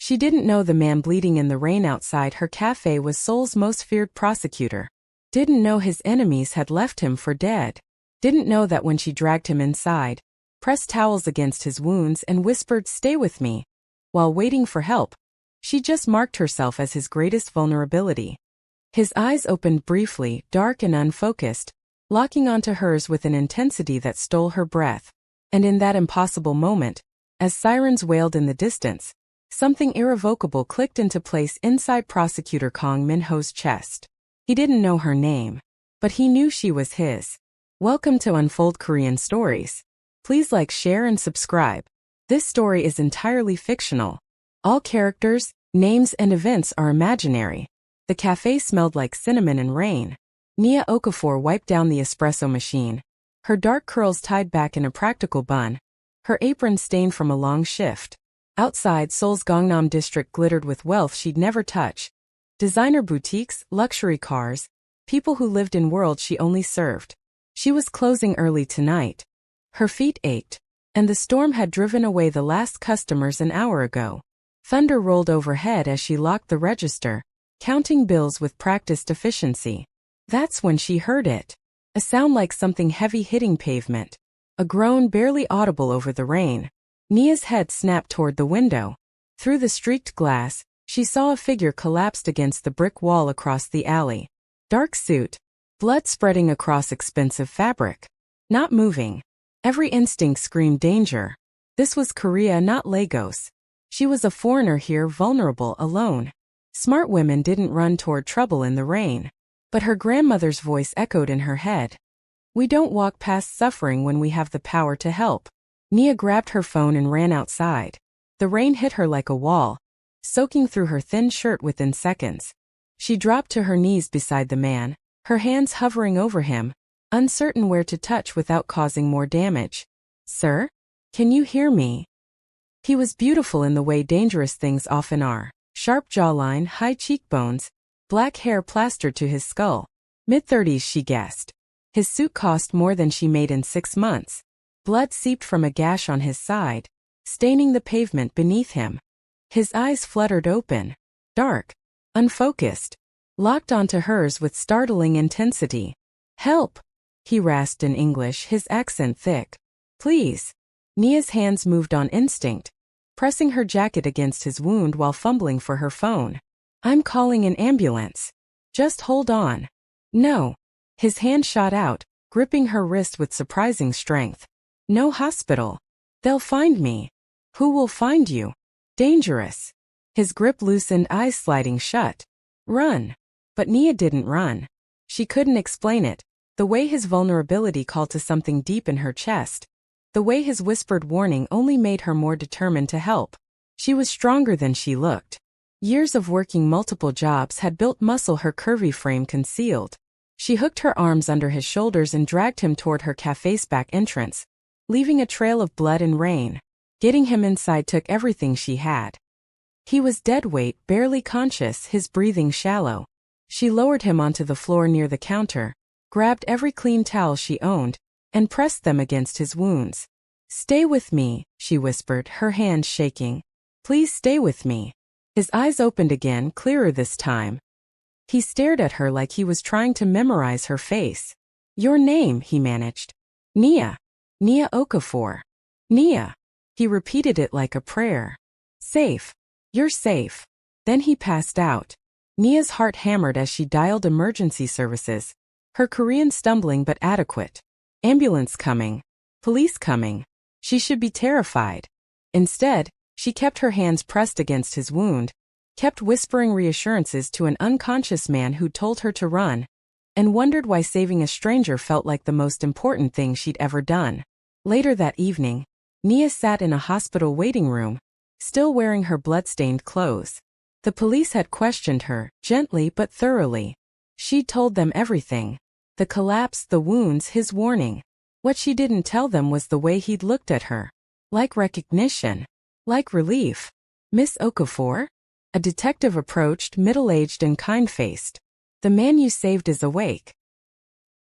She didn't know the man bleeding in the rain outside her cafe was Seoul's most feared prosecutor. Didn't know his enemies had left him for dead. Didn't know that when she dragged him inside, pressed towels against his wounds and whispered, "Stay with me," while waiting for help, she just marked herself as his greatest vulnerability. His eyes opened briefly, dark and unfocused, locking onto hers with an intensity that stole her breath. And in that impossible moment, as sirens wailed in the distance, something irrevocable clicked into place inside prosecutor Kang Min-ho's chest. He didn't know her name, but he knew she was his. Welcome to Unfold Korean Stories. Please like, share, and subscribe. This story is entirely fictional. All characters, names, and events are imaginary. The cafe smelled like cinnamon and rain. Nia Okafor wiped down the espresso machine, her dark curls tied back in a practical bun, her apron stained from a long shift. Outside, Seoul's Gangnam district glittered with wealth she'd never touch. Designer boutiques, luxury cars, people who lived in worlds she only served. She was closing early tonight. Her feet ached, and the storm had driven away the last customers an hour ago. Thunder rolled overhead as she locked the register, counting bills with practiced efficiency. That's when she heard it. A sound like something heavy hitting pavement. A groan barely audible over the rain. Nia's head snapped toward the window. Through the streaked glass, she saw a figure collapsed against the brick wall across the alley. Dark suit, blood spreading across expensive fabric. Not moving. Every instinct screamed danger. This was Korea, not Lagos. She was a foreigner here, vulnerable, alone. Smart women didn't run toward trouble in the rain. But her grandmother's voice echoed in her head. We don't walk past suffering when we have the power to help. Nia grabbed her phone and ran outside. The rain hit her like a wall, soaking through her thin shirt within seconds. She dropped to her knees beside the man, her hands hovering over him, uncertain where to touch without causing more damage. "Sir? Can you hear me?" He was beautiful in the way dangerous things often are. Sharp jawline, high cheekbones, black hair plastered to his skull. Mid-30s, she guessed. His suit cost more than she made in 6 months. Blood seeped from a gash on his side, staining the pavement beneath him. His eyes fluttered open, dark, unfocused, locked onto hers with startling intensity. "Help!" he rasped in English, his accent thick. "Please." Nia's hands moved on instinct, pressing her jacket against his wound while fumbling for her phone. "I'm calling an ambulance. Just hold on." "No." His hand shot out, gripping her wrist with surprising strength. "No hospital. They'll find me." "Who will find you?" "Dangerous." His grip loosened, eyes sliding shut. "Run." But Nia didn't run. She couldn't explain it. The way his vulnerability called to something deep in her chest. The way his whispered warning only made her more determined to help. She was stronger than she looked. Years of working multiple jobs had built muscle her curvy frame concealed. She hooked her arms under his shoulders and dragged him toward her cafe's back entrance, leaving a trail of blood and rain. Getting him inside took everything she had. He was dead weight, barely conscious, his breathing shallow. She lowered him onto the floor near the counter, grabbed every clean towel she owned, and pressed them against his wounds. "Stay with me," she whispered, her hands shaking. "Please stay with me." His eyes opened again, clearer this time. He stared at her like he was trying to memorize her face. "Your name," he managed. "Nia. Nia Okafor." "Nia." He repeated it like a prayer. "Safe. You're safe." Then he passed out. Nia's heart hammered as she dialed emergency services, her Korean stumbling but adequate. Ambulance coming. Police coming. She should be terrified. Instead, she kept her hands pressed against his wound, kept whispering reassurances to an unconscious man who told her to run, and wondered why saving a stranger felt like the most important thing she'd ever done. Later that evening, Nia sat in a hospital waiting room, still wearing her blood-stained clothes. The police had questioned her, gently but thoroughly. She'd told them everything. The collapse, the wounds, his warning. What she didn't tell them was the way he'd looked at her. Like recognition. Like relief. "Miss Okafor?" A detective approached, middle-aged and kind-faced. "The man you saved is awake.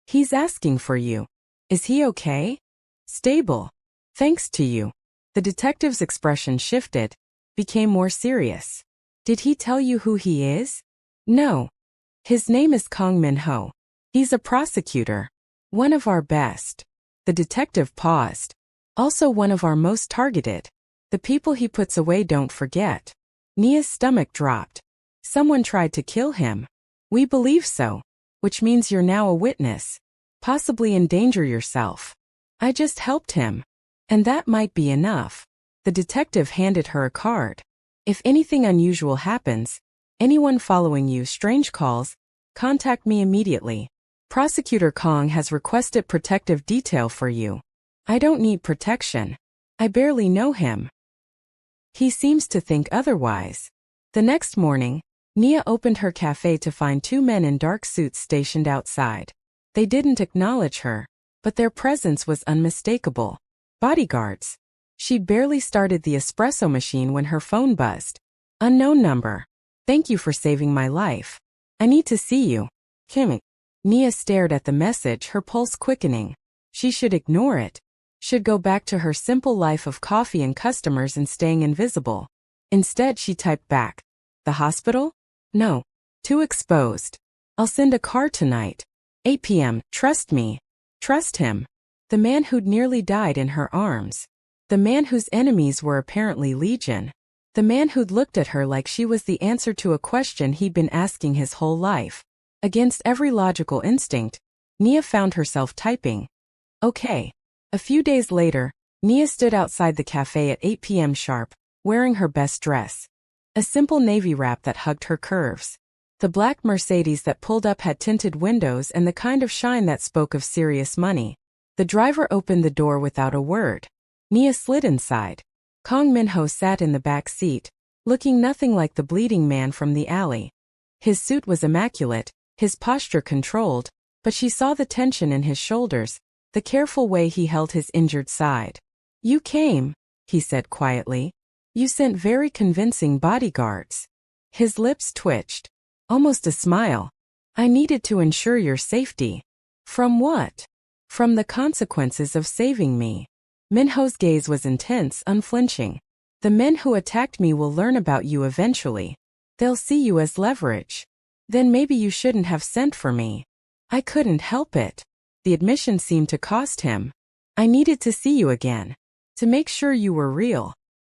He's asking for you. Is he okay?" "Stable. Thanks to you." The detective's expression shifted, became more serious. Did he tell you who he is? No. His name is Kang Min-ho. He's a prosecutor. One of our best. The detective paused. Also one of our most targeted. The people he puts away don't forget. Nia's stomach dropped. Someone tried to kill him. We believe so. Which means you're now a witness. Possibly endanger yourself. I just helped him. And that might be enough. The detective handed her a card. If anything unusual happens, anyone following you, strange calls, contact me immediately. Prosecutor Kang has requested protective detail for you. I don't need protection. I barely know him. He seems to think otherwise. The next morning, Nia opened her café to find two men in dark suits stationed outside. They didn't acknowledge her, but their presence was unmistakable. Bodyguards. She barely started the espresso machine when her phone buzzed. Unknown number. Thank you for saving my life. I need to see you. Kim. Nia stared at the message, her pulse quickening. She should ignore it. Should go back to her simple life of coffee and customers and staying invisible. Instead, she typed back. The hospital? No. Too exposed. I'll send a car tonight. 8 p.m. Trust me. Trust him. The man who'd nearly died in her arms. The man whose enemies were apparently legion. The man who'd looked at her like she was the answer to a question he'd been asking his whole life. Against every logical instinct, Nia found herself typing. Okay. A few days later, Nia stood outside the cafe at 8 p.m. sharp, wearing her best dress. A simple navy wrap that hugged her curves. The black Mercedes that pulled up had tinted windows and the kind of shine that spoke of serious money. The driver opened the door without a word. Nia slid inside. Kang Min-ho sat in the back seat, looking nothing like the bleeding man from the alley. His suit was immaculate, his posture controlled, but she saw the tension in his shoulders, the careful way he held his injured side. You came, he said quietly. You sent very convincing bodyguards. His lips twitched. Almost a smile. I needed to ensure your safety. From what? From the consequences of saving me. Min-ho's gaze was intense, unflinching. The men who attacked me will learn about you eventually. They'll see you as leverage. Then maybe you shouldn't have sent for me. I couldn't help it. The admission seemed to cost him. I needed to see you again. To make sure you were real.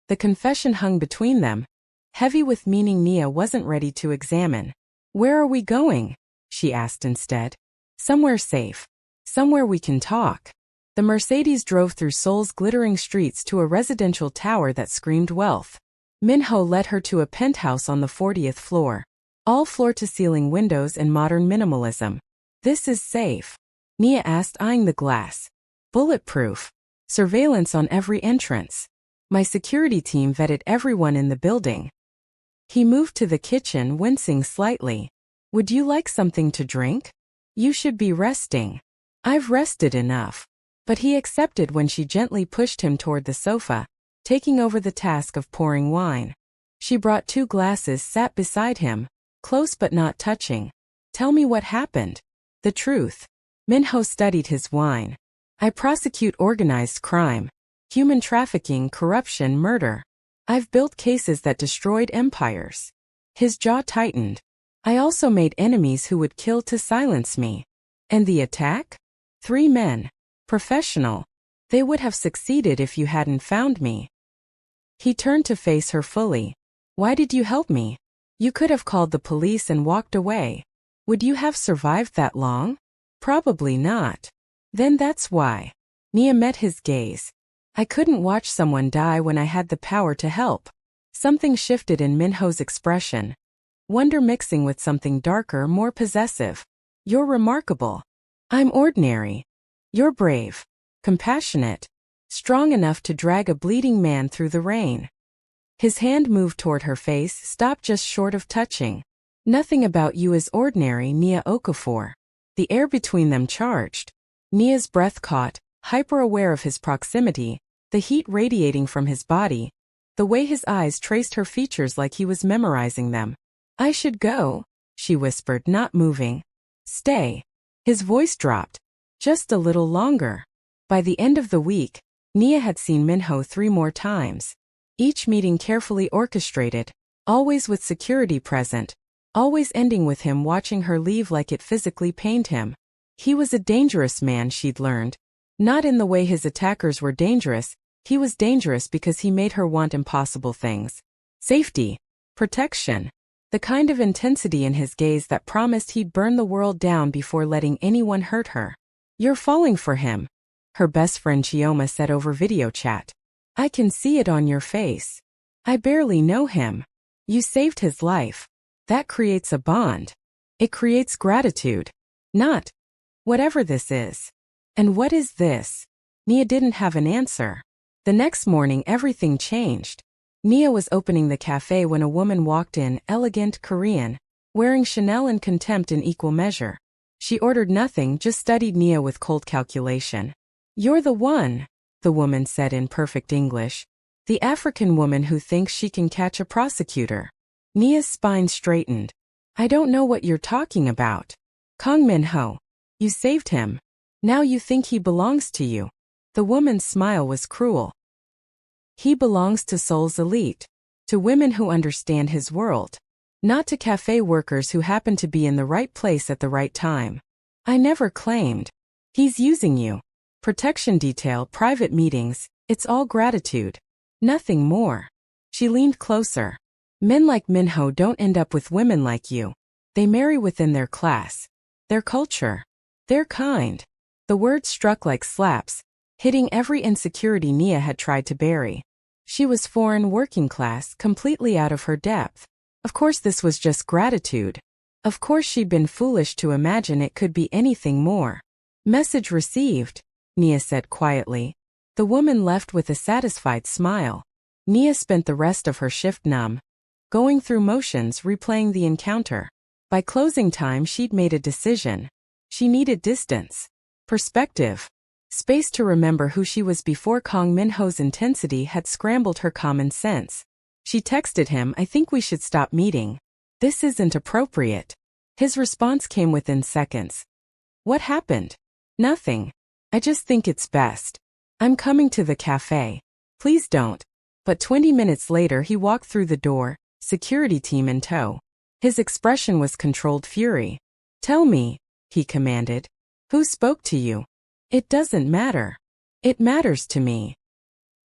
The confession hung between them, heavy with meaning Nia wasn't ready to examine. Where are we going? She asked instead. Somewhere safe. Somewhere we can talk. The Mercedes drove through Seoul's glittering streets to a residential tower that screamed wealth. Min-ho led her to a penthouse on the 40th floor. All floor-to-ceiling windows and modern minimalism. This is safe, Nia asked, eyeing the glass. Bulletproof. Surveillance on every entrance. My security team vetted everyone in the building. He moved to the kitchen, wincing slightly. Would you like something to drink? You should be resting. I've rested enough. But he accepted when she gently pushed him toward the sofa, taking over the task of pouring wine. She brought 2 glasses, sat beside him, close but not touching. Tell me what happened. The truth. Min-ho studied his wine. I prosecute organized crime. Human trafficking, corruption, murder. I've built cases that destroyed empires. His jaw tightened. I also made enemies who would kill to silence me. And the attack? 3 men. Professional. They would have succeeded if you hadn't found me. He turned to face her fully. Why did you help me? You could have called the police and walked away. Would you have survived that long? Probably not. Then that's why. Nia met his gaze. I couldn't watch someone die when I had the power to help. Something shifted in Min-ho's expression. Wonder mixing with something darker, more possessive. You're remarkable. I'm ordinary. You're brave. Compassionate. Strong enough to drag a bleeding man through the rain. His hand moved toward her face, stopped just short of touching. Nothing about you is ordinary, Nia Okafor. The air between them charged. Nia's breath caught, hyper-aware of his proximity, the heat radiating from his body, the way his eyes traced her features like he was memorizing them. I should go, she whispered, not moving. Stay. His voice dropped. Just a little longer. By the end of the week, Nia had seen Min-ho 3 more times. Each meeting carefully orchestrated, always with security present, always ending with him watching her leave like it physically pained him. He was a dangerous man, she'd learned. Not in the way his attackers were dangerous, he was dangerous because he made her want impossible things. Safety. Protection. The kind of intensity in his gaze that promised he'd burn the world down before letting anyone hurt her. "You're falling for him," her best friend Chioma said over video chat. "I can see it on your face. I barely know him. You saved his life. That creates a bond. It creates gratitude. Not whatever this is." "And what is this?" Nia didn't have an answer. The next morning everything changed. Nia was opening the cafe when a woman walked in, elegant, Korean, wearing Chanel and contempt in equal measure. She ordered nothing, just studied Nia with cold calculation. "You're the one," the woman said in perfect English. "The African woman who thinks she can catch a prosecutor." Nia's spine straightened. "I don't know what you're talking about. Kang Min-ho. You saved him. Now you think he belongs to you." The woman's smile was cruel. "He belongs to Seoul's elite. To women who understand his world. Not to cafe workers who happen to be in the right place at the right time. I never claimed. He's using you. Protection detail, private meetings, it's all gratitude. Nothing more." She leaned closer. "Men like Min-ho don't end up with women like you. They marry within their class, their culture, their kind." The words struck like slaps, hitting every insecurity Nia had tried to bury. She was foreign, working class, completely out of her depth. Of course this was just gratitude. Of course she'd been foolish to imagine it could be anything more. "Message received," Nia said quietly. The woman left with a satisfied smile. Nia spent the rest of her shift numb, going through motions, replaying the encounter. By closing time she'd made a decision. She needed distance, perspective, space to remember who she was before Kang Min-ho's intensity had scrambled her common sense. She texted him, "I think we should stop meeting. This isn't appropriate." His response came within seconds. "What happened?" "Nothing. I just think it's best. I'm coming to the cafe. Please don't." But 20 minutes later he walked through the door, security team in tow. His expression was controlled fury. "Tell me," he commanded. "Who spoke to you?" "It doesn't matter. It matters to me."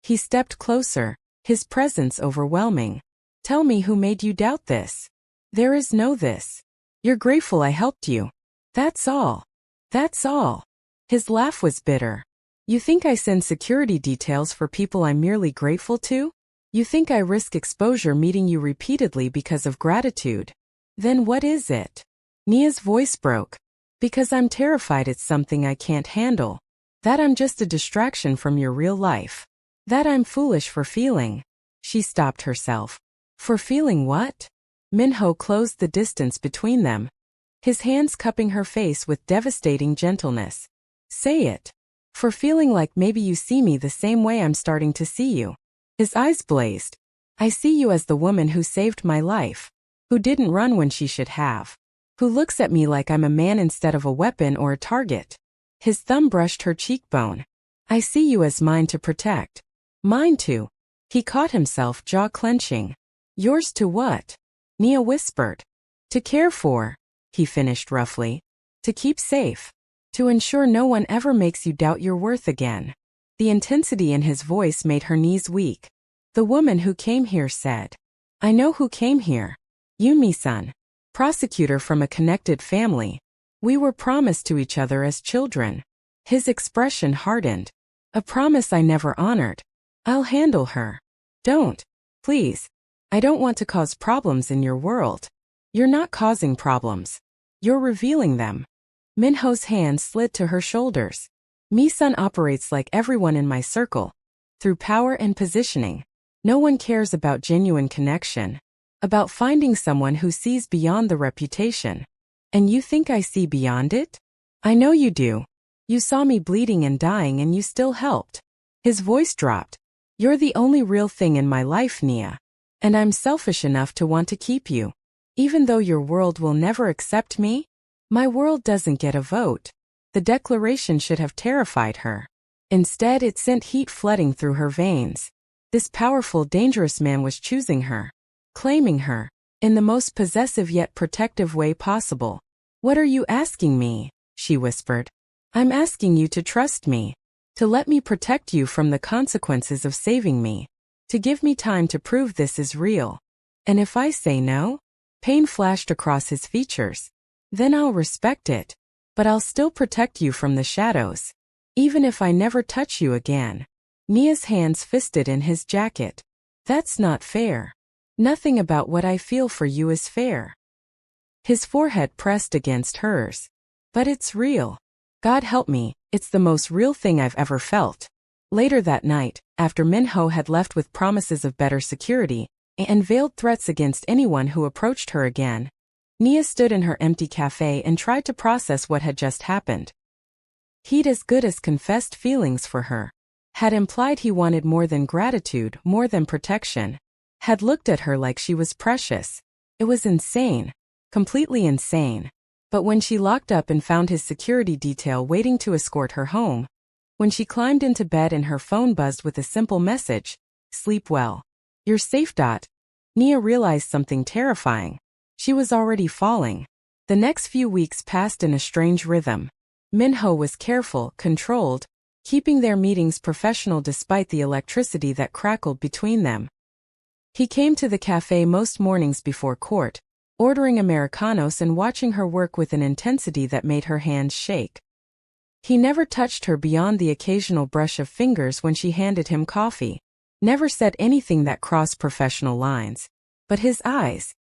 He stepped closer, his presence overwhelming. "Tell me who made you doubt this." "There is no this. You're grateful I helped you. That's all. That's all." His laugh was bitter. "You think I send security details for people I'm merely grateful to? You think I risk exposure meeting you repeatedly because of gratitude? Then what is it?" Nia's voice broke. "Because I'm terrified it's something I can't handle. That I'm just a distraction from your real life. That I'm foolish for feeling." She stopped herself. "For feeling what?" Min-ho closed the distance between them, his hands cupping her face with devastating gentleness. "Say it. For feeling like maybe you see me the same way I'm starting to see you." His eyes blazed. "I see you as the woman who saved my life, who didn't run when she should have, who looks at me like I'm a man instead of a weapon or a target." His thumb brushed her cheekbone. "I see you as mine to protect. Mine to." He caught himself, jaw clenching. "Yours to what?" Nia whispered. "To care for," he finished roughly. "To keep safe. To ensure no one ever makes you doubt your worth again." The intensity in his voice made her knees weak. "The woman who came here said, I know who came here. Yumi-san. Prosecutor from a connected family. We were promised to each other as children." His expression hardened. "A promise I never honored. I'll handle her. Don't. Please. I don't want to cause problems in your world." "You're not causing problems. You're revealing them." Min-ho's hand slid to her shoulders. "Mi-san operates like everyone in my circle. Through power and positioning. No one cares about genuine connection. About finding someone who sees beyond the reputation. And you think I see beyond it? I know you do. You saw me bleeding and dying and you still helped." His voice dropped. "You're the only real thing in my life, Nia. And I'm selfish enough to want to keep you. Even though your world will never accept me? My world doesn't get a vote." The declaration should have terrified her. Instead, it sent heat flooding through her veins. This powerful, dangerous man was choosing her, claiming her, in the most possessive yet protective way possible. "What are you asking me?" she whispered. "I'm asking you to trust me, to let me protect you from the consequences of saving me, to give me time to prove this is real. And if I say no?" Pain flashed across his features. "Then I'll respect it. But I'll still protect you from the shadows, even if I never touch you again." Nia's hands fisted in his jacket. "That's not fair. Nothing about what I feel for you is fair." His forehead pressed against hers. "But it's real. God help me, it's the most real thing I've ever felt." Later that night, after Min-ho had left with promises of better security and veiled threats against anyone who approached her again, Nia stood in her empty cafe and tried to process what had just happened. He'd as good as confessed feelings for her, had implied he wanted more than gratitude, more than protection, had looked at her like she was precious. It was insane, completely insane. But when she locked up and found his security detail waiting to escort her home, when she climbed into bed and her phone buzzed with a simple message, "Sleep well. You're safe." Nia realized something terrifying. She was already falling. The next few weeks passed in a strange rhythm. Min-ho was careful, controlled, keeping their meetings professional despite the electricity that crackled between them. He came to the cafe most mornings before court, ordering Americanos and watching her work with an intensity that made her hands shake. He never touched her beyond the occasional brush of fingers when she handed him coffee, never said anything that crossed professional lines. But his eyes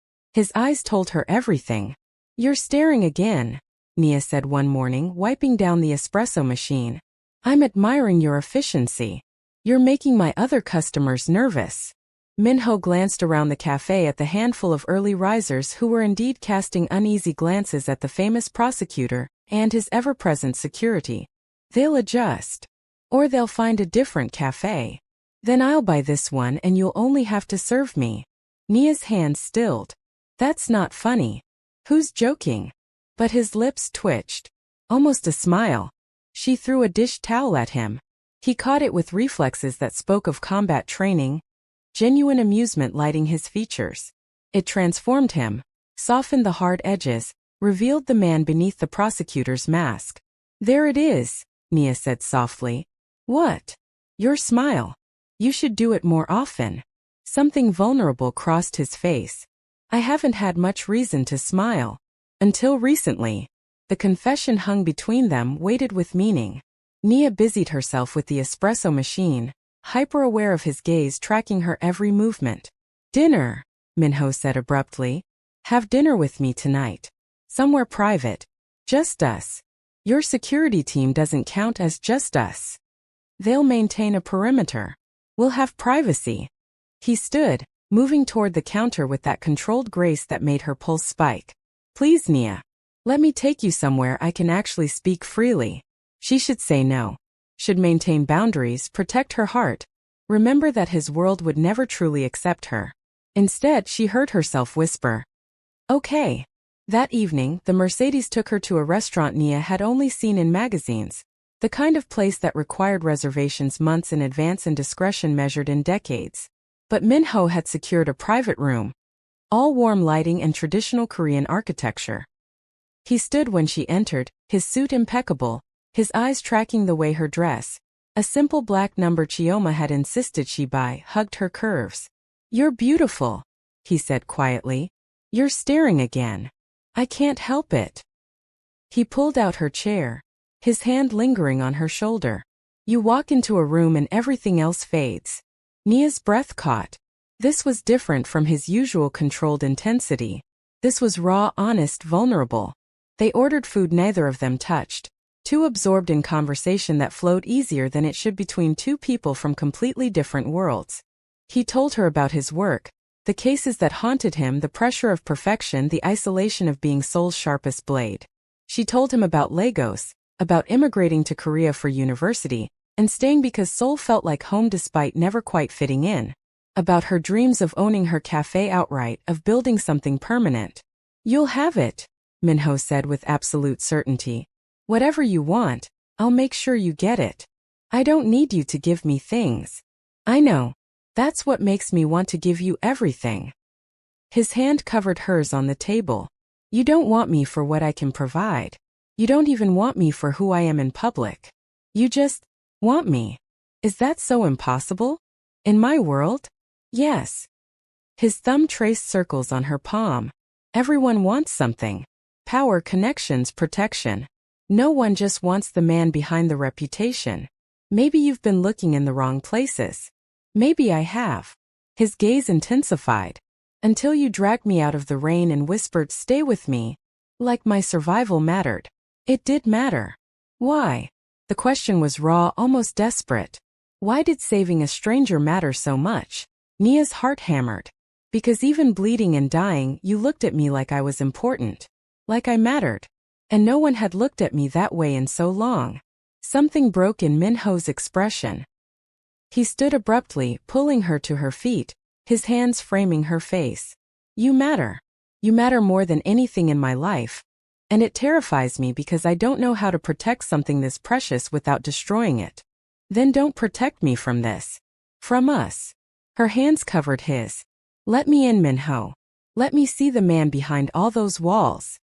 told her everything. "You're staring again," Nia said one morning, wiping down the espresso machine. "I'm admiring your efficiency. You're making my other customers nervous." Min-ho glanced around the cafe at the handful of early risers who were indeed casting uneasy glances at the famous prosecutor and his ever-present security. "They'll adjust. Or they'll find a different cafe. Then I'll buy this one and you'll only have to serve me." Nia's hands stilled. "That's not funny. Who's joking?" But his lips twitched. Almost a smile. She threw a dish towel at him. He caught it with reflexes that spoke of combat training, genuine amusement lighting his features. It transformed him, softened the hard edges, revealed the man beneath the prosecutor's mask. "There it is," Nia said softly. "What?" "Your smile. You should do it more often." Something vulnerable crossed his face. "I haven't had much reason to smile. Until recently." The confession hung between them, weighted with meaning. Nia busied herself with the espresso machine, hyper-aware of his gaze tracking her every movement. "Dinner," Min-ho said abruptly. "Have dinner with me tonight. Somewhere private. Just us. Your security team doesn't count as just us. They'll maintain a perimeter. We'll have privacy." He stood, moving toward the counter with that controlled grace that made her pulse spike. "Please, Nia. Let me take you somewhere I can actually speak freely." She should say no. Should maintain boundaries, protect her heart. Remember that his world would never truly accept her. Instead, she heard herself whisper, "Okay." That evening, the Mercedes took her to a restaurant Nia had only seen in magazines. The kind of place that required reservations months in advance and discretion measured in decades. But Min-ho had secured a private room. All warm lighting and traditional Korean architecture. He stood when she entered, his suit impeccable, his eyes tracking the way her dress, a simple black number Chioma had insisted she buy, hugged her curves. "You're beautiful," he said quietly. "You're staring again. I can't help it." He pulled out her chair, his hand lingering on her shoulder. "You walk into a room and everything else fades." Nia's breath caught. This was different from his usual controlled intensity. This was raw, honest, vulnerable. They ordered food neither of them touched, too absorbed in conversation that flowed easier than it should between two people from completely different worlds. He told her about his work, the cases that haunted him, the pressure of perfection, the isolation of being Seoul's sharpest blade. She told him about Lagos, about immigrating to Korea for university, and staying because Seoul felt like home despite never quite fitting in. About her dreams of owning her cafe outright, of building something permanent. "You'll have it," Min-ho said with absolute certainty. "Whatever you want, I'll make sure you get it. I don't need you to give me things." "I know." That's what makes me want to give you everything. His hand covered hers on the table. You don't want me for what I can provide. You don't even want me for who I am in public. You just want me. Is that so impossible? In my world? Yes. His thumb traced circles on her palm. Everyone wants something. Power, connections, protection. No one just wants the man behind the reputation. Maybe you've been looking in the wrong places. Maybe I have. His gaze intensified. Until you dragged me out of the rain and whispered, "Stay with me." Like my survival mattered. It did matter. Why? The question was raw, almost desperate. Why did saving a stranger matter so much? Nia's heart hammered. Because even bleeding and dying, you looked at me like I was important. Like I mattered. And no one had looked at me that way in so long. Something broke in Min-ho's expression. He stood abruptly, pulling her to her feet, his hands framing her face. You matter. You matter more than anything in my life. And it terrifies me because I don't know how to protect something this precious without destroying it. Then don't protect me from this. From us. Her hands covered his. Let me in, Min-ho. Let me see the man behind all those walls.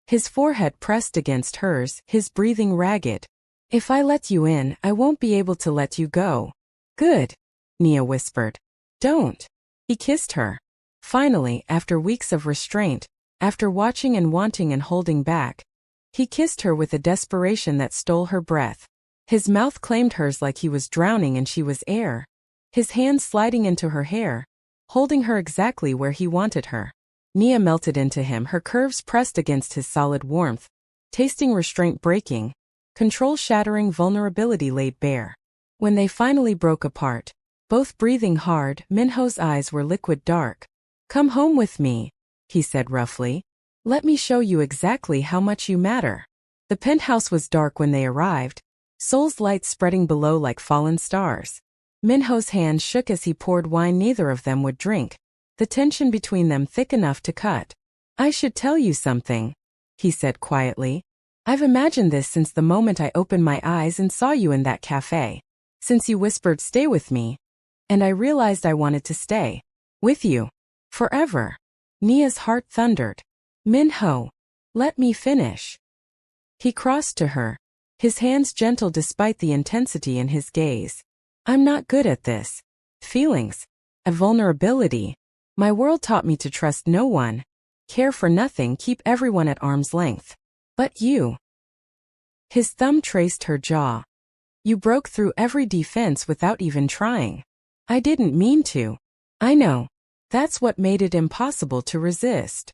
His forehead pressed against hers, his breathing ragged. If I let you in, I won't be able to let you go. Good, Nia whispered. Don't. He kissed her. Finally, after weeks of restraint, after watching and wanting and holding back, he kissed her with a desperation that stole her breath. His mouth claimed hers like he was drowning and she was air. His hands sliding into her hair, holding her exactly where he wanted her. Nia melted into him, her curves pressed against his solid warmth, tasting restraint breaking, control shattering, vulnerability laid bare. When they finally broke apart, both breathing hard, Min-ho's eyes were liquid dark. Come home with me, he said roughly. Let me show you exactly how much you matter. The penthouse was dark when they arrived, Seoul's lights spreading below like fallen stars. Min-ho's hand shook as he poured wine neither of them would drink, the tension between them thick enough to cut. I should tell you something, he said quietly. I've imagined this since the moment I opened my eyes and saw you in that café. Since you whispered, "Stay with me." And I realized I wanted to stay. With you. Forever. Nia's heart thundered. Min-ho. Let me finish. He crossed to her, his hands gentle despite the intensity in his gaze. I'm not good at this. Feelings. A vulnerability. My world taught me to trust no one, care for nothing, keep everyone at arm's length. But you. His thumb traced her jaw. You broke through every defense without even trying. I didn't mean to. I know. That's what made it impossible to resist.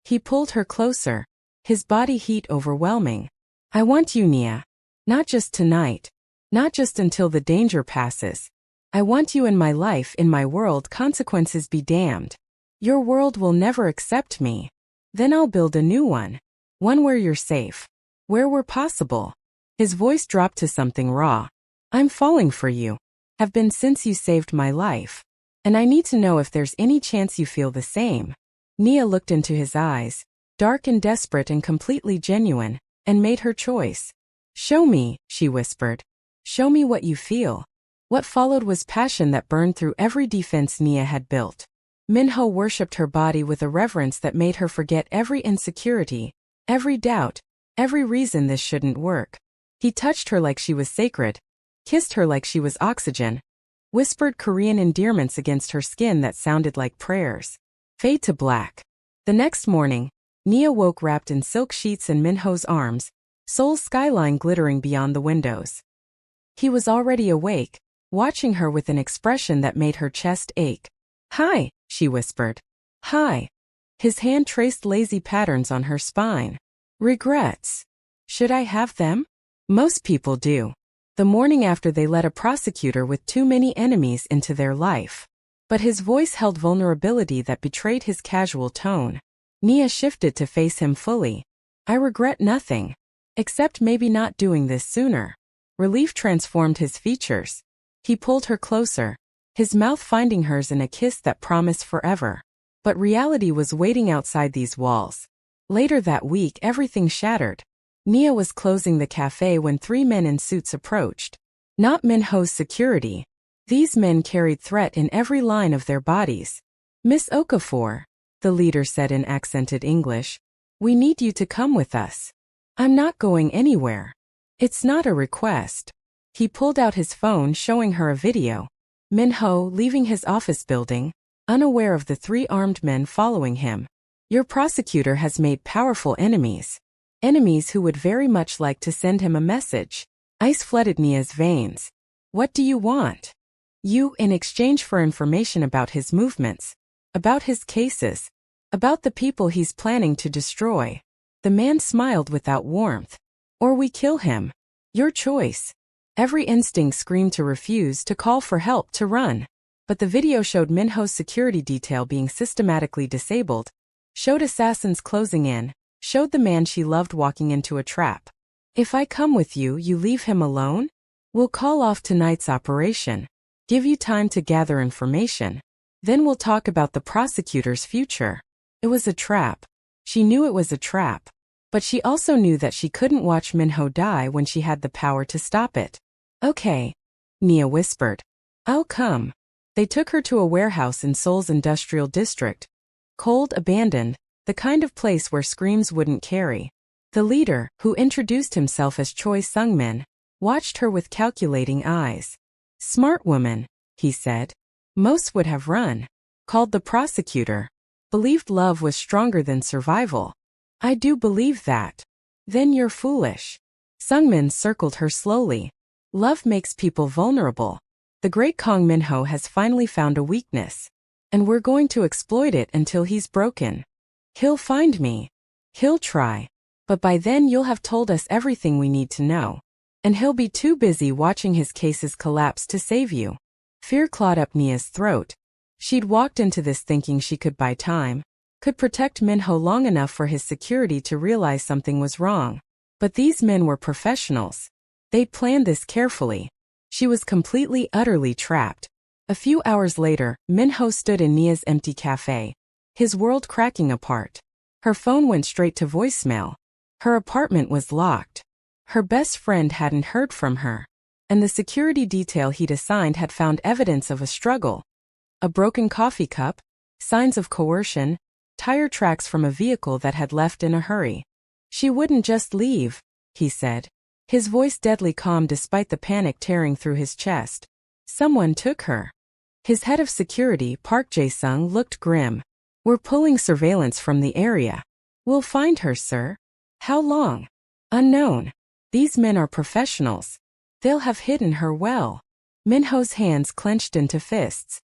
He pulled her closer, his body heat overwhelming. I want you, Nia. Not just tonight. Not just until the danger passes. I want you in my life, in my world, consequences be damned. Your world will never accept me. Then I'll build a new one. One where you're safe. Where we're possible. His voice dropped to something raw. I'm falling for you. Have been since you saved my life. And I need to know if there's any chance you feel the same. Nia looked into his eyes, dark and desperate and completely genuine, and made her choice. Show me, she whispered. Show me what you feel. What followed was passion that burned through every defense Nia had built. Min-ho worshipped her body with a reverence that made her forget every insecurity, every doubt, every reason this shouldn't work. He touched her like she was sacred, kissed her like she was oxygen, whispered Korean endearments against her skin that sounded like prayers. Fade to black. The next morning, Nia woke wrapped in silk sheets in Min-ho's arms, Seoul's skyline glittering beyond the windows. He was already awake, watching her with an expression that made her chest ache. Hi, she whispered. Hi. His hand traced lazy patterns on her spine. Regrets. Should I have them? Most people do. The morning after they let a prosecutor with too many enemies into their life. But his voice held vulnerability that betrayed his casual tone. Nia shifted to face him fully. I regret nothing. Except maybe not doing this sooner. Relief transformed his features. He pulled her closer, his mouth finding hers in a kiss that promised forever. But reality was waiting outside these walls. Later that week, everything shattered. Nia was closing the café when 3 men in suits approached. Not Min-ho's security. These men carried threat in every line of their bodies. Miss Okafor, the leader said in accented English, we need you to come with us. I'm not going anywhere. It's not a request. He pulled out his phone showing her a video. Min-ho leaving his office building, unaware of the 3 armed men following him. Your prosecutor has made powerful enemies. Enemies who would very much like to send him a message. Ice flooded Nia's veins. What do you want? You, in exchange for information about his movements, about his cases, about the people he's planning to destroy. The man smiled without warmth. Or we kill him. Your choice. Every instinct screamed to refuse, to call for help, to run. But the video showed Min-ho's security detail being systematically disabled, showed assassins closing in, showed the man she loved walking into a trap. If I come with you, you leave him alone? We'll call off tonight's operation. Give you time to gather information. Then we'll talk about the prosecutor's future. It was a trap. She knew it was a trap. But she also knew that she couldn't watch Min-ho die when she had the power to stop it. Okay, Nia whispered. I'll come. They took her to a warehouse in Seoul's industrial district. Cold, abandoned, the kind of place where screams wouldn't carry. The leader, who introduced himself as Choi Sung-min, watched her with calculating eyes. Smart woman, he said. Most would have run. Called the prosecutor. Believed love was stronger than survival. I do believe that. Then you're foolish. Sung-min circled her slowly. Love makes people vulnerable. The great Kang Min-ho has finally found a weakness. And we're going to exploit it until he's broken. He'll find me. He'll try. But by then you'll have told us everything we need to know. And he'll be too busy watching his cases collapse to save you. Fear clawed up Nia's throat. She'd walked into this thinking she could buy time, could protect Min-ho long enough for his security to realize something was wrong. But these men were professionals. They'd planned this carefully. She was completely, utterly trapped. A few hours later, Min-ho stood in Nia's empty café, his world cracking apart. Her phone went straight to voicemail. Her apartment was locked. Her best friend hadn't heard from her. And the security detail he'd assigned had found evidence of a struggle. A broken coffee cup, signs of coercion, tire tracks from a vehicle that had left in a hurry. She wouldn't just leave, he said. His voice deadly calm despite the panic tearing through his chest. Someone took her. His head of security, Park Jae-sung, looked grim. We're pulling surveillance from the area. We'll find her, sir. How long? Unknown. These men are professionals. They'll have hidden her well. Min-ho's hands clenched into fists.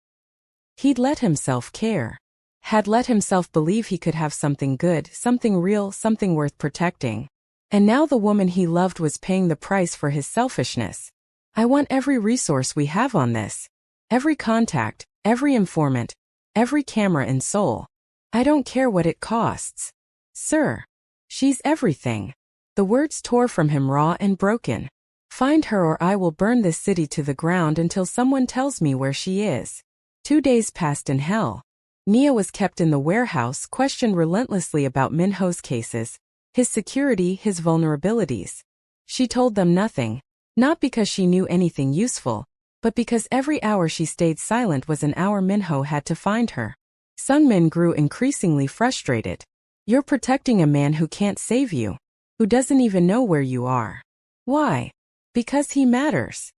He'd let himself care. Had let himself believe he could have something good, something real, something worth protecting. And now the woman he loved was paying the price for his selfishness. I want every resource we have on this. Every contact, every informant, every camera in Seoul. I don't care what it costs. Sir. She's everything. The words tore from him raw and broken. Find her or I will burn this city to the ground until someone tells me where she is. 2 days passed in hell. Nia was kept in the warehouse, questioned relentlessly about Min-ho's cases, his security, his vulnerabilities. She told them nothing, not because she knew anything useful, but because every hour she stayed silent was an hour Min-ho had to find her. Sung-min grew increasingly frustrated. You're protecting a man who can't save you, who doesn't even know where you are. Why? Because he matters.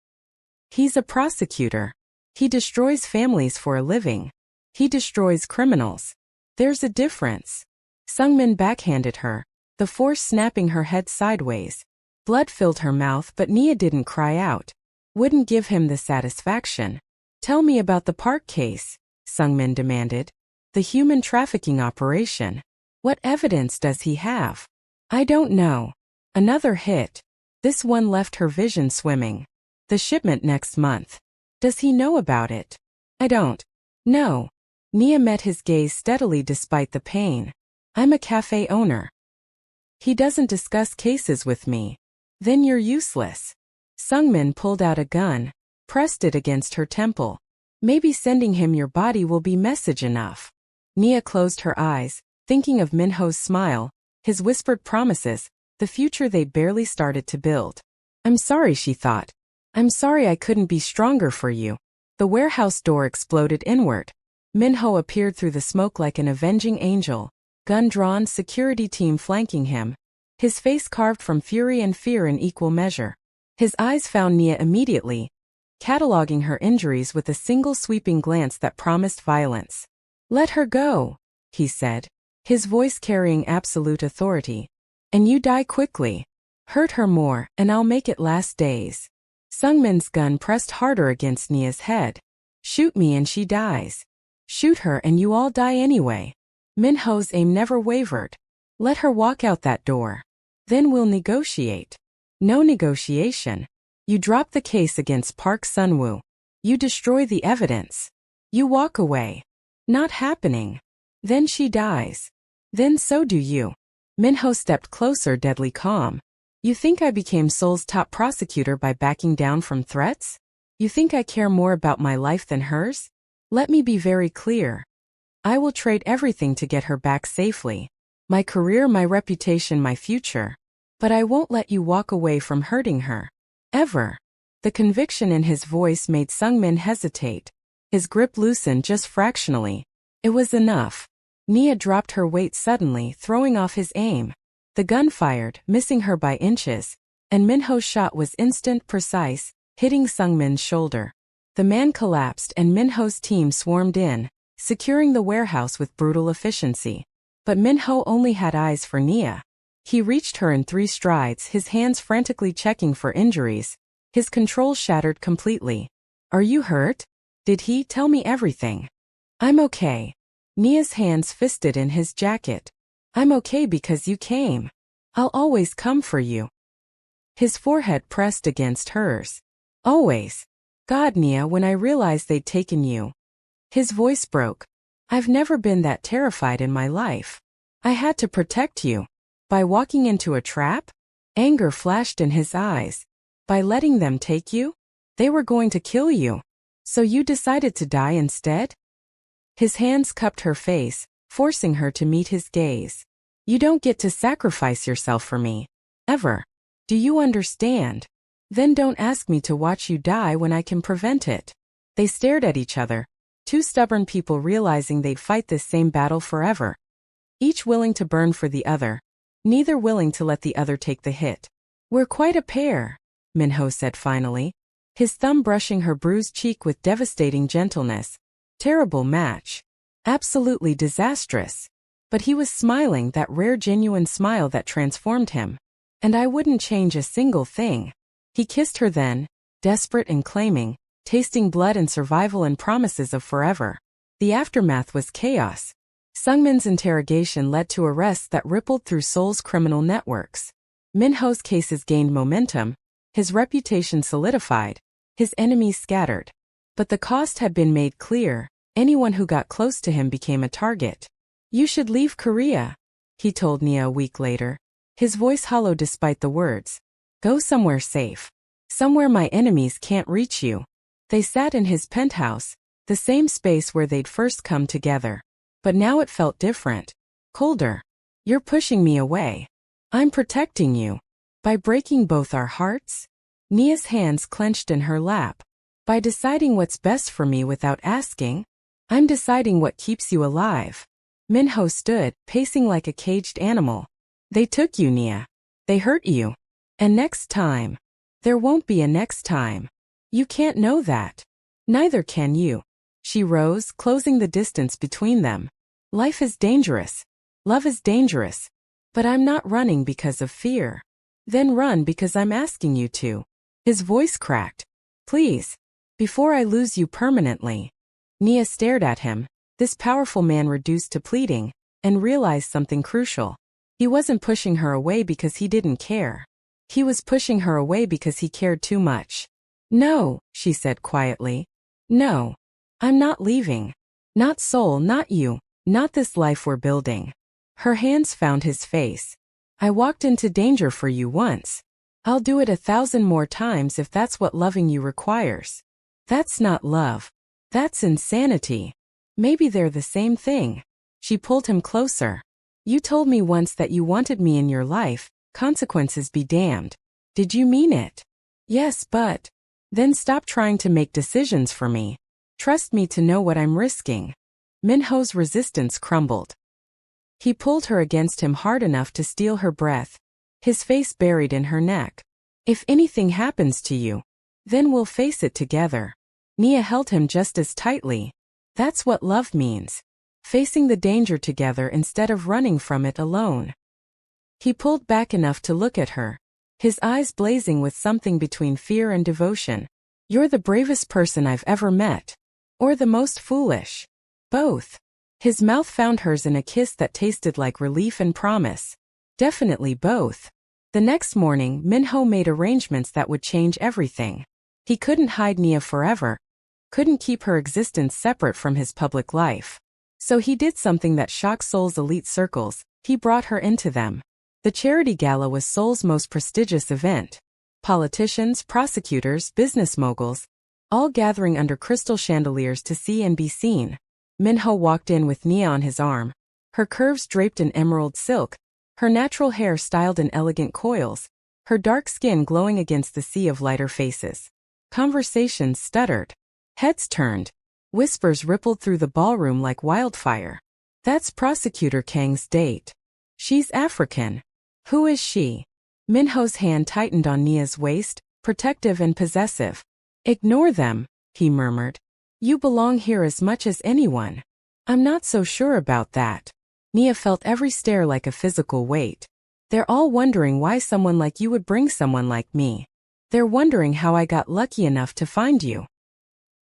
He's a prosecutor. He destroys families for a living. He destroys criminals. There's a difference. Sung-min backhanded her, the force snapping her head sideways. Blood filled her mouth, but Nia didn't cry out. Wouldn't give him the satisfaction. Tell me about the Park case, Sung-min demanded. The human trafficking operation. What evidence does he have? I don't know. Another hit. This one left her vision swimming. The shipment next month. Does he know about it? I don't. No. Nia met his gaze steadily despite the pain. I'm a cafe owner. He doesn't discuss cases with me. Then you're useless. Sung-min pulled out a gun, pressed it against her temple. Maybe sending him your body will be message enough. Nia closed her eyes, thinking of Min-ho's smile, his whispered promises, the future they barely started to build. I'm sorry, she thought. I'm sorry I couldn't be stronger for you. The warehouse door exploded inward. Min-ho appeared through the smoke like an avenging angel, gun drawn, security team flanking him, his face carved from fury and fear in equal measure. His eyes found Nia immediately, cataloging her injuries with a single sweeping glance that promised violence. "Let her go," he said, his voice carrying absolute authority. "And you die quickly. Hurt her more, and I'll make it last days." Sungmin's gun pressed harder against Nia's head. "Shoot me and she dies. Shoot her and you all die anyway." Min-ho's aim never wavered. "Let her walk out that door. Then we'll negotiate." "No negotiation. You drop the case against Park Sun-woo. You destroy the evidence. You walk away." "Not happening. Then she dies. Then so do you." Min-ho stepped closer, deadly calm. "You think I became Seoul's top prosecutor by backing down from threats? You think I care more about my life than hers? Let me be very clear. I will trade everything to get her back safely. My career, my reputation, my future. But I won't let you walk away from hurting her. Ever." The conviction in his voice made Sungmin hesitate. His grip loosened just fractionally. It was enough. Nia dropped her weight suddenly, throwing off his aim. The gun fired, missing her by inches, and Min-ho's shot was instant, precise, hitting Sungmin's shoulder. The man collapsed and Min-ho's team swarmed in, securing the warehouse with brutal efficiency. But Min-ho only had eyes for Nia. He reached her in 3 strides, his hands frantically checking for injuries. His control shattered completely. "Are you hurt? Did he tell me everything?" "I'm okay." Nia's hands fisted in his jacket. "I'm okay because you came. I'll always come for you." His forehead pressed against hers. "Always. God, Nia, when I realized they'd taken you." His voice broke. "I've never been that terrified in my life. I had to protect you." "By walking into a trap?" Anger flashed in his eyes. "By letting them take you? They were going to kill you. So you decided to die instead?" His hands cupped her face, forcing her to meet his gaze. "You don't get to sacrifice yourself for me. Ever. Do you understand? Then don't ask me to watch you die when I can prevent it." They stared at each other, 2 stubborn people realizing they'd fight this same battle forever. Each willing to burn for the other, neither willing to let the other take the hit. "We're quite a pair," Min-ho said finally, his thumb brushing her bruised cheek with devastating gentleness. "Terrible match. Absolutely disastrous." But he was smiling, that rare genuine smile that transformed him. "And I wouldn't change a single thing." He kissed her then, desperate and claiming, tasting blood and survival and promises of forever. The aftermath was chaos. Sungmin's interrogation led to arrests that rippled through Seoul's criminal networks. Min-ho's cases gained momentum, his reputation solidified, his enemies scattered. But the cost had been made clear. Anyone who got close to him became a target. "You should leave Korea," he told Nia a week later, his voice hollow despite the words. "Go somewhere safe. Somewhere my enemies can't reach you." They sat in his penthouse, the same space where they'd first come together. But now it felt different. Colder. "You're pushing me away. I'm protecting you. By breaking both our hearts?" Nia's hands clenched in her lap. "By deciding what's best for me without asking? I'm deciding what keeps you alive." Min-ho stood, pacing like a caged animal. "They took you, Nia. They hurt you. And next time. There won't be a next time. You can't know that. Neither can you." She rose, closing the distance between them. "Life is dangerous. Love is dangerous. But I'm not running because of fear." "Then run because I'm asking you to." His voice cracked. "Please. Before I lose you permanently." Nia stared at him, this powerful man reduced to pleading, and realized something crucial. He wasn't pushing her away because he didn't care. He was pushing her away because he cared too much. "No," she said quietly. "No. I'm not leaving. Not Seoul, not you, not this life we're building." Her hands found his face. "I walked into danger for you once. I'll do it 1,000 more times if that's what loving you requires." "That's not love. That's insanity." "Maybe they're the same thing." She pulled him closer. "You told me once that you wanted me in your life, consequences be damned. Did you mean it?" "Yes, but..." "Then stop trying to make decisions for me. Trust me to know what I'm risking. Min-ho's resistance crumbled. He pulled her against him hard enough to steal her breath, his face buried in her neck. If anything happens to you, then we'll face it together. Nia held him just as tightly. That's what love means. Facing the danger together instead of running from it alone. He pulled back enough to look at her, his eyes blazing with something between fear and devotion. You're the bravest person I've ever met. Or the most foolish. Both. His mouth found hers in a kiss that tasted like relief and promise. Definitely both. The next morning, Min-ho made arrangements that would change everything. He couldn't hide Nia forever. Couldn't keep her existence separate from his public life. So he did something that shocked Seoul's elite circles. He brought her into them. The charity gala was Seoul's most prestigious event. Politicians, prosecutors, business moguls, all gathering under crystal chandeliers to see and be seen. Min-ho walked in with Nia on his arm, her curves draped in emerald silk, her natural hair styled in elegant coils, her dark skin glowing against the sea of lighter faces. Conversations stuttered. Heads turned. Whispers rippled through the ballroom like wildfire. That's Prosecutor Kang's date. She's African. Who is she? Min-ho's hand tightened on Nia's waist, protective and possessive. Ignore them, he murmured. You belong here as much as anyone. I'm not so sure about that. Nia felt every stare like a physical weight. They're all wondering why someone like you would bring someone like me. They're wondering how I got lucky enough to find you.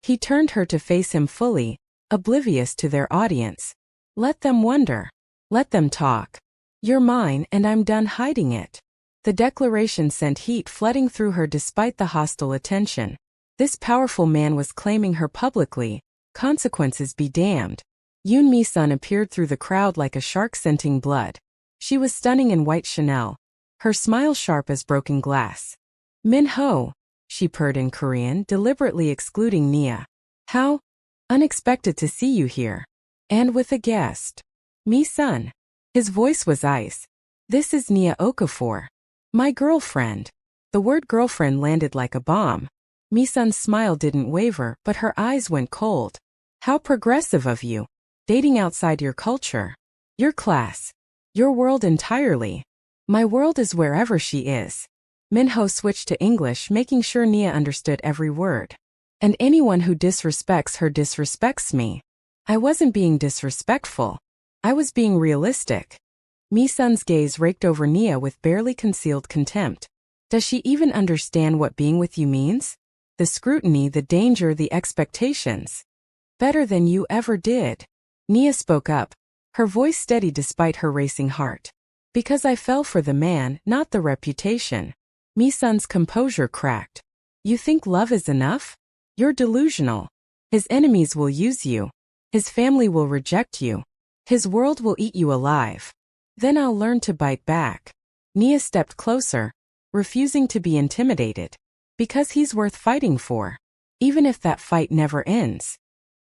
He turned her to face him fully, oblivious to their audience. Let them wonder. Let them talk. You're mine and I'm done hiding it. The declaration sent heat flooding through her despite the hostile attention. This powerful man was claiming her publicly. Consequences be damned. Yoon Mi-sun appeared through the crowd like a shark scenting blood. She was stunning in white Chanel, her smile sharp as broken glass. Min-ho, she purred in Korean, deliberately excluding Nia. How unexpected to see you here. And with a guest. Mi-sun. His voice was ice. This is Nia Okafor. My girlfriend. The word girlfriend landed like a bomb. Mi-sun's smile didn't waver, but her eyes went cold. How progressive of you. Dating outside your culture. Your class. Your world entirely. My world is wherever she is. Min-ho switched to English, making sure Nia understood every word. And anyone who disrespects her disrespects me. I wasn't being disrespectful. I was being realistic. Mi-sun's gaze raked over Nia with barely concealed contempt. Does she even understand what being with you means? The scrutiny, the danger, the expectations. Better than you ever did. Nia spoke up, her voice steady despite her racing heart. Because I fell for the man, not the reputation. Mi-sun's composure cracked. You think love is enough? You're delusional. His enemies will use you. His family will reject you. His world will eat you alive. Then I'll learn to bite back. Nia stepped closer, refusing to be intimidated. Because he's worth fighting for. Even if that fight never ends.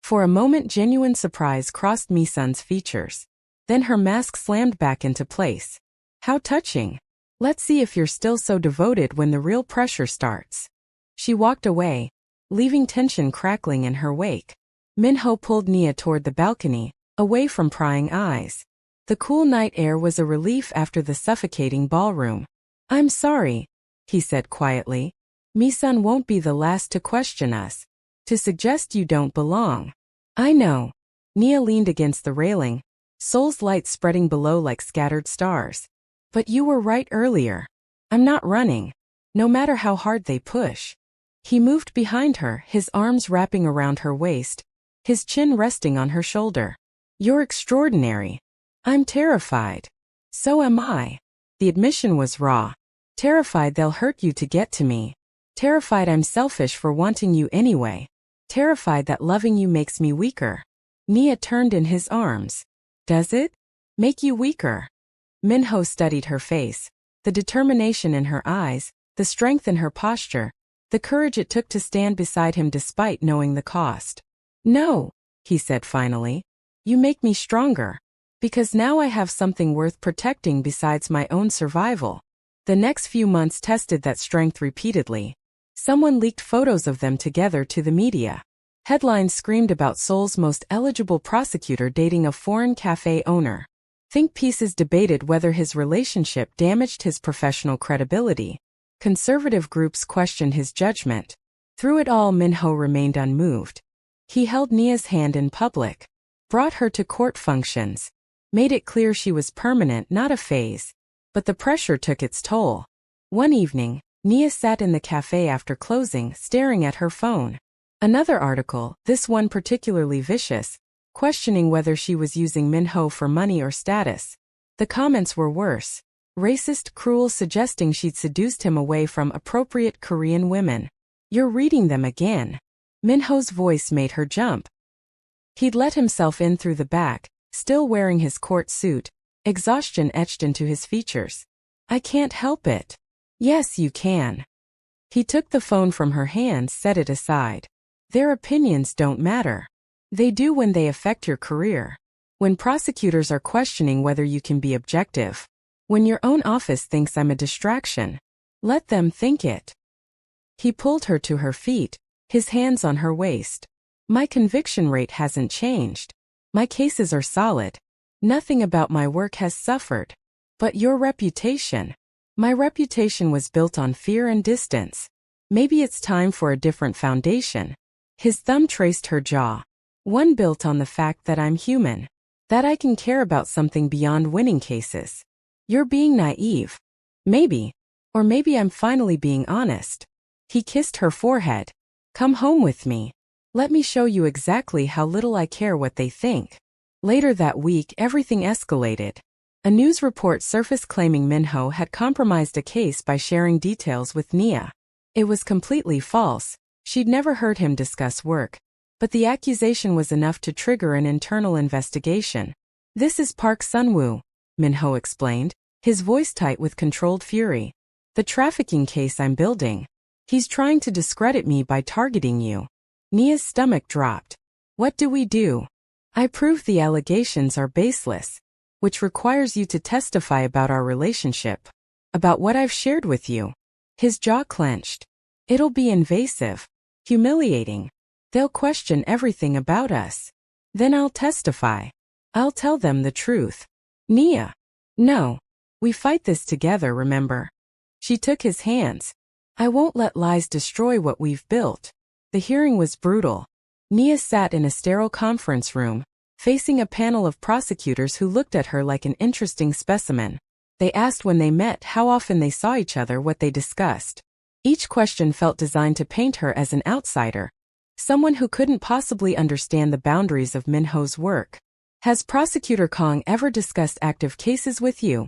For a moment genuine surprise crossed Mi-sun's features. Then her mask slammed back into place. How touching. Let's see if you're still so devoted when the real pressure starts. She walked away, leaving tension crackling in her wake. Min-ho pulled Nia toward the balcony, away from prying eyes. The cool night air was a relief after the suffocating ballroom. I'm sorry, he said quietly. Mi-sun won't be the last to question us. To suggest you don't belong. I know. Nia leaned against the railing, Seoul's light spreading below like scattered stars. But you were right earlier. I'm not running. No matter how hard they push. He moved behind her, his arms wrapping around her waist, his chin resting on her shoulder. You're extraordinary. I'm terrified. So am I. The admission was raw. Terrified they'll hurt you to get to me. Terrified I'm selfish for wanting you anyway. Terrified that loving you makes me weaker. Nia turned in his arms. Does it? Make you weaker? Min-ho studied her face, the determination in her eyes, the strength in her posture, the courage it took to stand beside him despite knowing the cost. No, he said finally. You make me stronger. Because now I have something worth protecting besides my own survival. The next few months tested that strength repeatedly. Someone leaked photos of them together to the media. Headlines screamed about Seoul's most eligible prosecutor dating a foreign café owner. Think pieces debated whether his relationship damaged his professional credibility. Conservative groups questioned his judgment. Through it all, Min-ho remained unmoved. He held Nia's hand in public, brought her to court functions, made it clear she was permanent, not a phase. But the pressure took its toll. One evening, Nia sat in the cafe after closing, staring at her phone. Another article, this one particularly vicious, questioning whether she was using Min-ho for money or status. The comments were worse. Racist, cruel, suggesting she'd seduced him away from appropriate Korean women. "You're reading them again." Min-ho's voice made her jump. He'd let himself in through the back, still wearing his court suit, exhaustion etched into his features. "I can't help it." "Yes, you can." He took the phone from her hands, set it aside. "Their opinions don't matter. They do when they affect your career. When prosecutors are questioning whether you can be objective. When your own office thinks I'm a distraction. Let them think it." He pulled her to her feet, his hands on her waist. "My conviction rate hasn't changed. My cases are solid. Nothing about my work has suffered. But your reputation. My reputation was built on fear and distance. Maybe it's time for a different foundation." His thumb traced her jaw. "One built on the fact that I'm human. That I can care about something beyond winning cases. You're being naive. Maybe. Or maybe I'm finally being honest." He kissed her forehead. "Come home with me. Let me show you exactly how little I care what they think." Later that week, everything escalated. A news report surfaced claiming Min-ho had compromised a case by sharing details with Nia. It was completely false. She'd never heard him discuss work. But the accusation was enough to trigger an internal investigation. "This is Park Sun-woo," Min-ho explained, his voice tight with controlled fury. "The trafficking case I'm building. He's trying to discredit me by targeting you." Nia's stomach dropped. "What do we do?" "I prove the allegations are baseless, which requires you to testify about our relationship. About what I've shared with you." His jaw clenched. "It'll be invasive. Humiliating. They'll question everything about us. Then I'll testify. I'll tell them the truth." "Nia." "No. We fight this together, remember?" She took his hands. "I won't let lies destroy what we've built." The hearing was brutal. Nia sat in a sterile conference room, facing a panel of prosecutors who looked at her like an interesting specimen. They asked when they met, how often they saw each other, what they discussed. Each question felt designed to paint her as an outsider, someone who couldn't possibly understand the boundaries of Min-ho's work. "Has Prosecutor Kang ever discussed active cases with you?"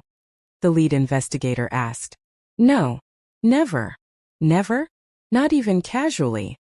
the lead investigator asked. "No. Never." "Never? Not even casually?"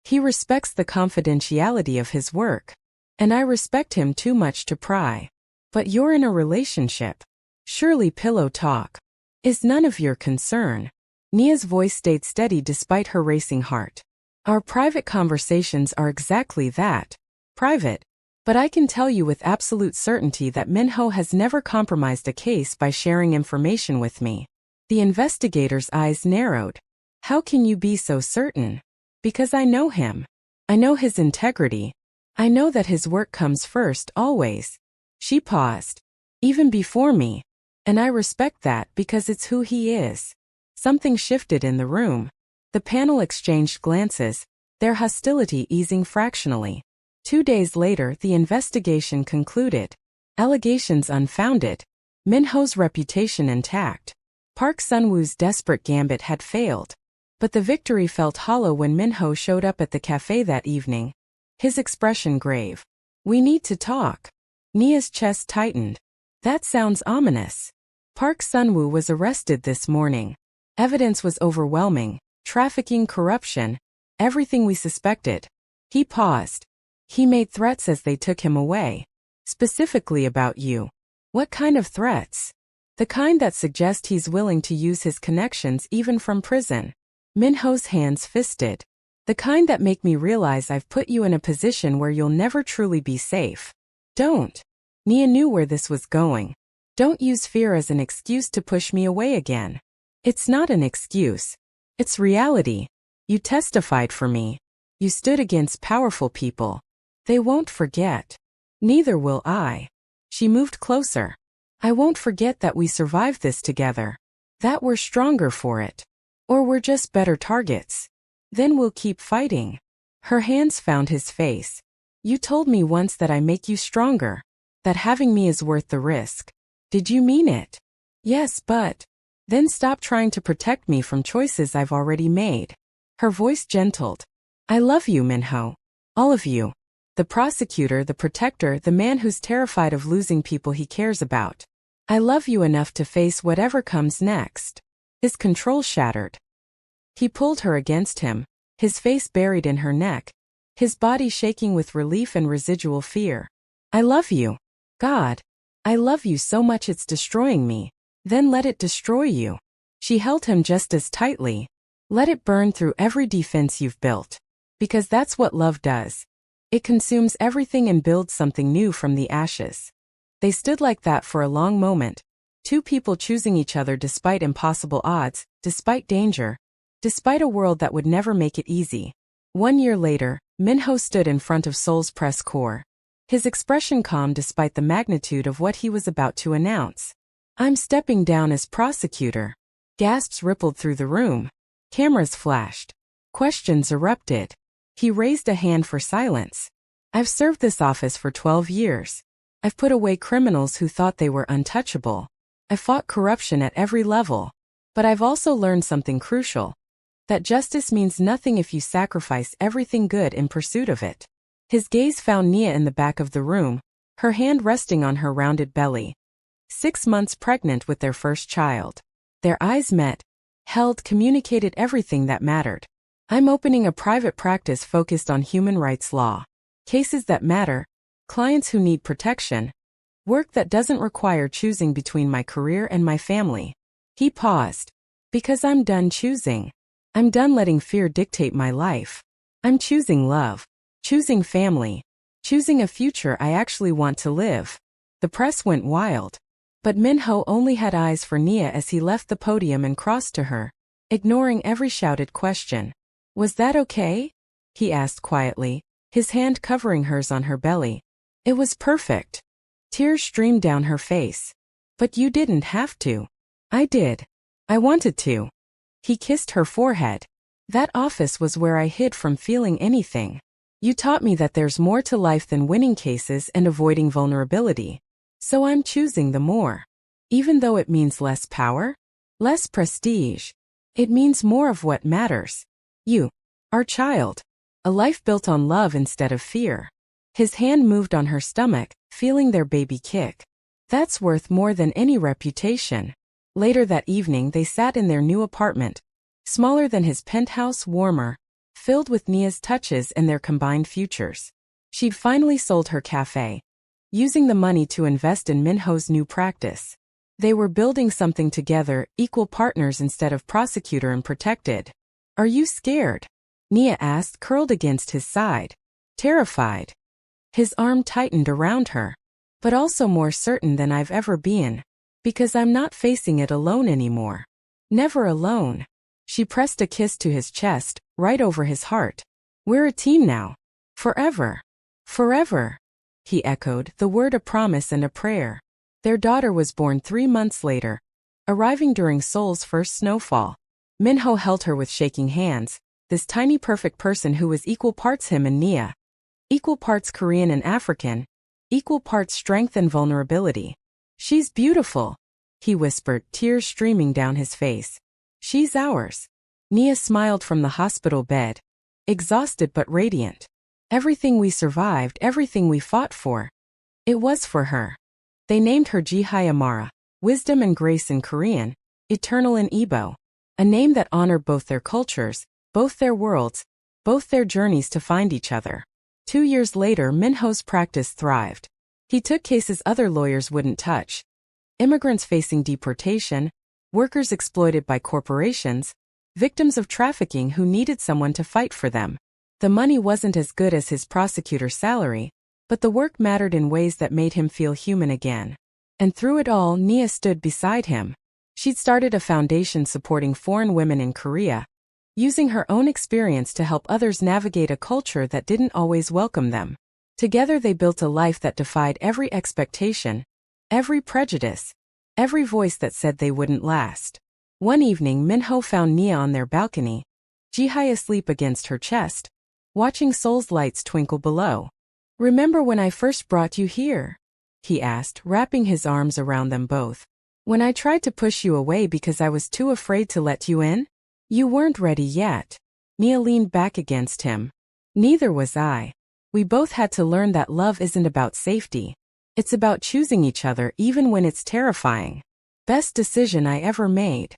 "He respects the confidentiality of his work. And I respect him too much to pry." "But you're in a relationship. Surely pillow talk is none of your concern." Nia's voice stayed steady despite her racing heart. "Our private conversations are exactly that. Private. But I can tell you with absolute certainty that Min-ho has never compromised a case by sharing information with me." The investigator's eyes narrowed. "How can you be so certain?" "Because I know him. I know his integrity. I know that his work comes first, always." She paused. "Even before me. And I respect that because it's who he is." Something shifted in the room. The panel exchanged glances, their hostility easing fractionally. 2 days later, the investigation concluded. Allegations unfounded. Min-ho's reputation intact. Park Sun-woo's desperate gambit had failed. But the victory felt hollow when Min-ho showed up at the cafe that evening, his expression grave. "We need to talk." Nia's chest tightened. "That sounds ominous." Park Sun-woo was arrested this morning. Evidence was overwhelming. Trafficking, corruption, everything we suspected. He paused. "He made threats as they took him away. Specifically about you." "What kind of threats?" "The kind that suggest he's willing to use his connections even from prison." Min-ho's hands fisted. "The kind that make me realize I've put you in a position where you'll never truly be safe." "Don't." Nia knew where this was going. "Don't use fear as an excuse to push me away again." "It's not an excuse. It's reality. You testified for me. You stood against powerful people. They won't forget. Neither will I. She moved closer. I won't forget that we survived this together. That we're stronger for it. Or we're just better targets. Then we'll keep fighting. Her hands found his face. You told me once that I make you stronger. That having me is worth the risk. Did you mean it? Yes, but... Then stop trying to protect me from choices I've already made. Her voice gentled. I love you, Min-ho. All of you. The prosecutor, the protector, the man who's terrified of losing people he cares about. I love you enough to face whatever comes next. His control shattered. He pulled her against him, his face buried in her neck, his body shaking with relief and residual fear. I love you. God. I love you so much it's destroying me. Then let it destroy you. She held him just as tightly. Let it burn through every defense you've built. Because that's what love does. It consumes everything and builds something new from the ashes. They stood like that for a long moment. Two people choosing each other despite impossible odds, despite danger, despite a world that would never make it easy. 1 year later, Min-ho stood in front of Seoul's press corps. His expression calm despite the magnitude of what he was about to announce. I'm stepping down as prosecutor. Gasps rippled through the room. Cameras flashed. Questions erupted. He raised a hand for silence. I've served this office for 12 years. I've put away criminals who thought they were untouchable. I've fought corruption at every level. But I've also learned something crucial. That justice means nothing if you sacrifice everything good in pursuit of it. His gaze found Nia in the back of the room, her hand resting on her rounded belly. 6 months pregnant with their first child. Their eyes met, held, communicated everything that mattered. I'm opening a private practice focused on human rights law. Cases that matter, clients who need protection, work that doesn't require choosing between my career and my family. He paused. Because I'm done choosing. I'm done letting fear dictate my life. I'm choosing love. Choosing family. Choosing a future I actually want to live. The press went wild. But Min-ho only had eyes for Nia as he left the podium and crossed to her, ignoring every shouted question. Was that okay? He asked quietly, his hand covering hers on her belly. It was perfect. Tears streamed down her face. But you didn't have to. I did. I wanted to. He kissed her forehead. That office was where I hid from feeling anything. You taught me that there's more to life than winning cases and avoiding vulnerability. So I'm choosing the more. Even though it means less power, less prestige, it means more of what matters. You, our child. A life built on love instead of fear. His hand moved on her stomach, feeling their baby kick. That's worth more than any reputation. Later that evening they sat in their new apartment. Smaller than his penthouse, warmer, filled with Nia's touches and their combined futures. She'd finally sold her café, using the money to invest in Min-ho's new practice. They were building something together, equal partners instead of prosecutor and protected. Are you scared? Nia asked, curled against his side. Terrified. His arm tightened around her. But also more certain than I've ever been. Because I'm not facing it alone anymore. Never alone. She pressed a kiss to his chest, right over his heart. We're a team now. Forever. Forever. He echoed, the word a promise and a prayer. Their daughter was born 3 months later, arriving during Seoul's first snowfall. Min-ho held her with shaking hands, this tiny perfect person who was equal parts him and Nia. Equal parts Korean and African, equal parts strength and vulnerability. She's beautiful, he whispered, tears streaming down his face. She's ours. Nia smiled from the hospital bed, exhausted but radiant. Everything we survived, everything we fought for. It was for her. They named her Jihayamara, wisdom and grace in Korean, eternal in Igbo. A name that honored both their cultures, both their worlds, both their journeys to find each other. 2 years later, Min-ho's practice thrived. He took cases other lawyers wouldn't touch. Immigrants facing deportation, workers exploited by corporations, victims of trafficking who needed someone to fight for them. The money wasn't as good as his prosecutor's salary, but the work mattered in ways that made him feel human again. And through it all, Nia stood beside him. She'd started a foundation supporting foreign women in Korea, using her own experience to help others navigate a culture that didn't always welcome them. Together they built a life that defied every expectation, every prejudice, every voice that said they wouldn't last. One evening Min-ho found Nia on their balcony, Ji-hye asleep against her chest, watching Seoul's lights twinkle below. "Remember when I first brought you here?" he asked, wrapping his arms around them both. "When I tried to push you away because I was too afraid to let you in? You weren't ready yet." Nia leaned back against him. "Neither was I. We both had to learn that love isn't about safety. It's about choosing each other even when it's terrifying. Best decision I ever made."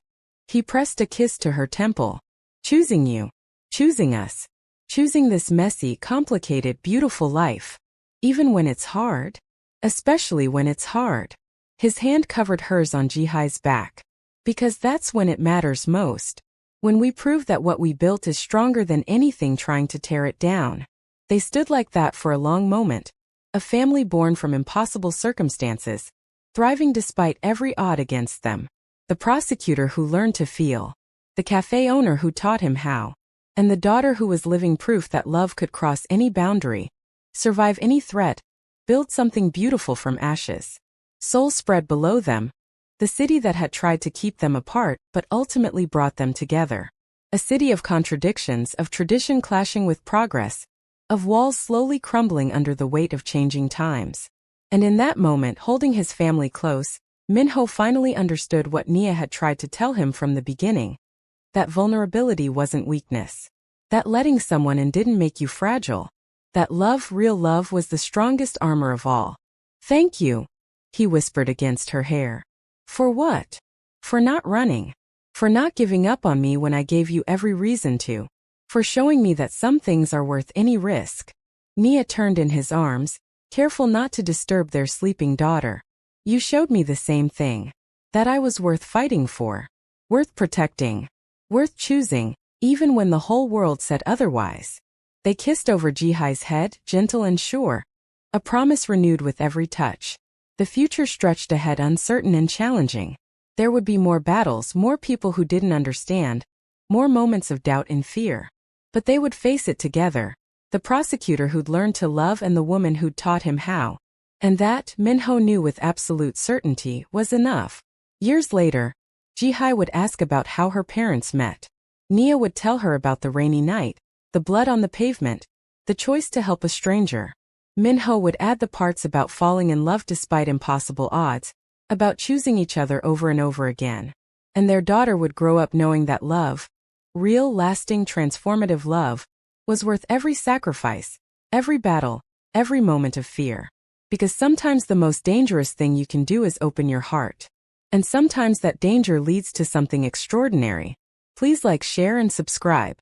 He pressed a kiss to her temple. "Choosing you. Choosing us. Choosing this messy, complicated, beautiful life. Even when it's hard. Especially when it's hard." His hand covered hers on Ji-hye's back. "Because that's when it matters most. When we prove that what we built is stronger than anything trying to tear it down." They stood like that for a long moment. A family born from impossible circumstances, thriving despite every odd against them. The prosecutor who learned to feel. The cafe owner who taught him how. And the daughter who was living proof that love could cross any boundary, survive any threat, build something beautiful from ashes. Seoul spread below them, the city that had tried to keep them apart but ultimately brought them together. A city of contradictions, of tradition clashing with progress, of walls slowly crumbling under the weight of changing times. And in that moment, holding his family close, Min-ho finally understood what Nia had tried to tell him from the beginning. That vulnerability wasn't weakness. That letting someone in didn't make you fragile. That love, real love, was the strongest armor of all. "Thank you," he whispered against her hair. "For what?" "For not running. For not giving up on me when I gave you every reason to. For showing me that some things are worth any risk." Nia turned in his arms, careful not to disturb their sleeping daughter. "You showed me the same thing. That I was worth fighting for. Worth protecting. Worth choosing, even when the whole world said otherwise." They kissed over Ji-hye's head, gentle and sure. A promise renewed with every touch. The future stretched ahead, uncertain and challenging. There would be more battles, more people who didn't understand, more moments of doubt and fear. But they would face it together. The prosecutor who'd learned to love and the woman who'd taught him how. And that, Min-ho knew with absolute certainty, was enough. Years later, Ji-hye would ask about how her parents met. Nia would tell her about the rainy night, the blood on the pavement, the choice to help a stranger. Min-ho would add the parts about falling in love despite impossible odds, about choosing each other over and over again. And their daughter would grow up knowing that love, real, lasting, transformative love, was worth every sacrifice, every battle, every moment of fear. Because sometimes the most dangerous thing you can do is open your heart. And sometimes that danger leads to something extraordinary. Please like, share, and subscribe.